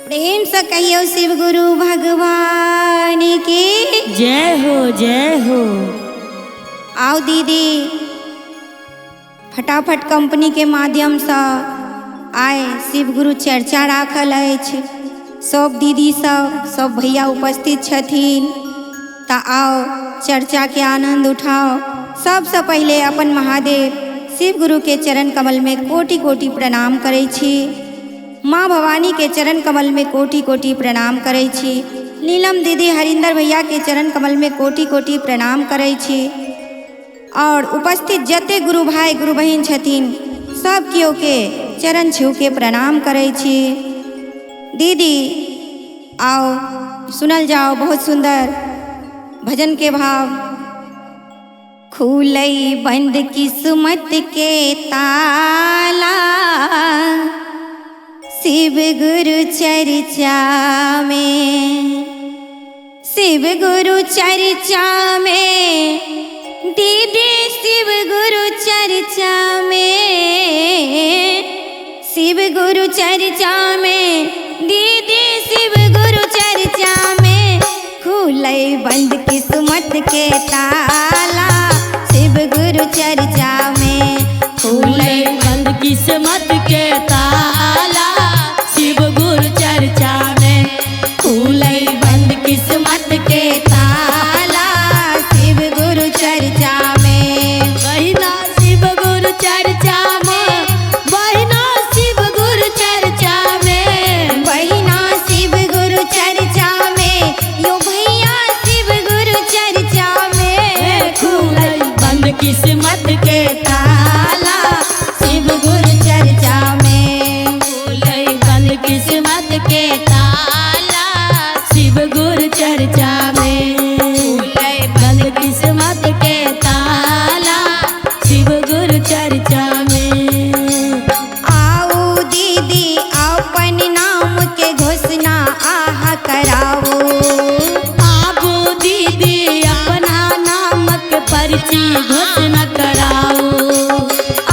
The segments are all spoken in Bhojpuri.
प्रेम से कहियो शिव गुरु भगवान की जय हो जय हो। आओ दीदी फटाफट कंपनी के माध्यम से आए शिव गुरु चर्चा राखल अछि। सब दीदी सब भैया उपस्थित छथिन ता आओ चर्चा के आनंद उठाओ। सबसे पहले अपन महादेव शिव गुरु के चरण कमल में कोटि कोटि प्रणाम करै छी। माँ भवानी के चरण कमल में कोटि कोटि प्रणाम करै छी। नीलम दीदी हरिंदर भैया के चरण कमल में कोटि कोटि प्रणाम करै छी। और उपस्थित जते गुरु भाई गुरु बहन छथिन सब कियो के चरण छू के प्रणाम करै छी। दीदी आओ सुनल जाओ बहुत सुंदर भजन के भाव। खुलई बंद किस्मत के ताला शिव गुरु चर्चा में, शिव गुरु चर्चा में दीदी शिव गुरु चर्चा में, शिव गुरु चर्चा में दीदी शिव गुरु चर्चा में खुलई बंद किस्मत के ताला शिव गुरु चर्चा में, खुलई बंद किस्मत के ताला शिव गुरु चर्चा में, खुलई बंद किस्मत के ताला शिव गुरु चर्चा में। बहिना शिव गुरु चर्चा में, बहिना शिव गुरु चर्चा में, बहिना शिव गुरु चर्चा में यो भैया शिव गुरु चर्चा में खुलई बंद किस्मत के ताला शिव गुरु चर्चा में, खुलई बंद किस्मत के ताला शिव गुरु चर्चा में, खुलई बंद किस्मत के ताला शिव गुरु चर्चा में। आओ दीदी अपन नाम के घोषणा आहा कराओ, आबो दीदी अपना नाम के पर्ची घोषणा कराओ,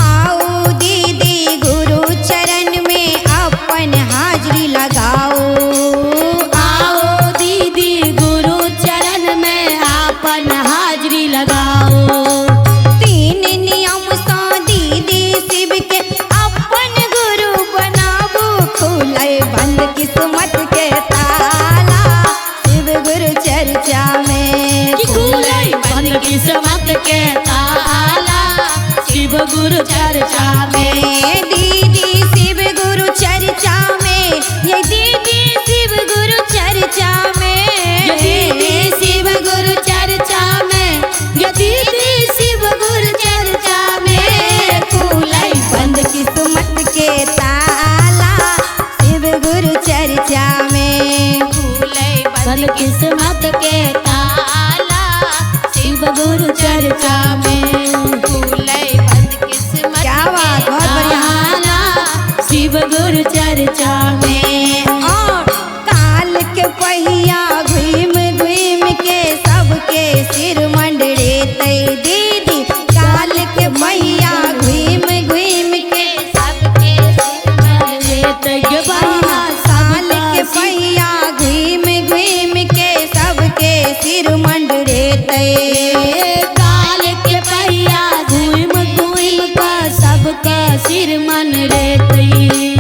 आओ दीदी गुरु चरण में अपन हाजरी लगाओ, आओ दीदी गुरु चरण में अपन हाजरी लगाओ। तीन नियम सा दीदी शिव के अपन गुरु बनाबू खुलई बंद किस्मत के ताला शिव गुरु चर्चा में, कि खुलई बंद किस्मत के ताला शिव गुरु चर्चा में, दीदी शिव गुरु चर्चा में, ये दीदी शिव गुरु चर्चा में, ये दीदी शिव गुरु चर्चा में, ये दीदी शिव गुरु चर्चा में, खुलई बंद किस्मत के ताला शिव गुरु चर्चा में, खुलई बंद किस्मत के ताला शिव गुरु चर्चा में, खुलई बंद किस्मत क्या बात, बहुत बढ़िया। ताला शिव गुरु चर्चा में। और काल के पहिया घुम घुम के सबके सिर मंडरे तई दीदी, काल के पहिया घुम घुम के सबके सिर मंडरे तई बहिना काल के पहिया घुम घुम के सबके सिर मंडरे तई, काल के पहिया घूम घूम का सबका सिर मन रेतई,